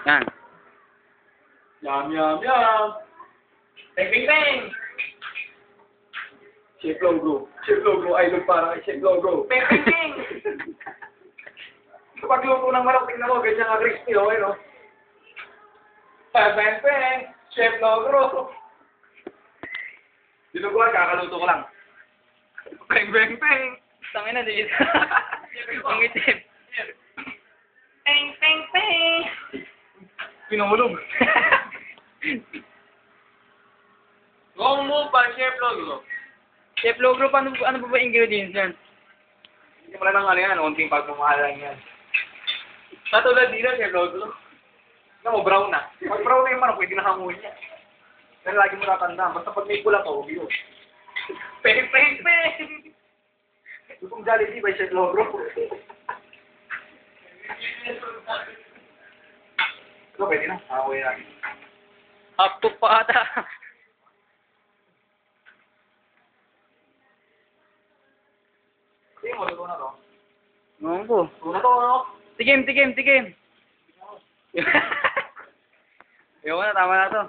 Yan. Yum, yum, yum. Bang, bang, bang! Chef Logo. Chef Logo. Idol para kay Chef Logo. Bang, bang, bang! Kapag luto ng manok, tingnan mo, ganyan nga crispy, okay, no? Bang, bang, bang. Chef Logo. Dinuguan, kakaluto ko lang. Bang, bang, bang. Tangin na, dito. Ang itim. Bang, bang, bang! Pinahulog. Gong mo pa, Chef Logo. Chef Logro, ano ba ba ingredients yan? Hindi mo lang ng ano yan, unting pagmamahal lang yan. Katulad dito, Chef Logo. Alam mo, brown na. Pag brown na yung manok, pwede na hamuin niya. Pero lagi mo natandaan, basta pag may pula ka, huwag yun. Bang, bang, bang! Lutong Jollibee by Chef Logo. Ito, pwede na. Hamuin natin. Half cook pa ata. Sige mo, luto na to. Ewan ko. Luto na to, ano? Tikim. Ewan na, tama na to.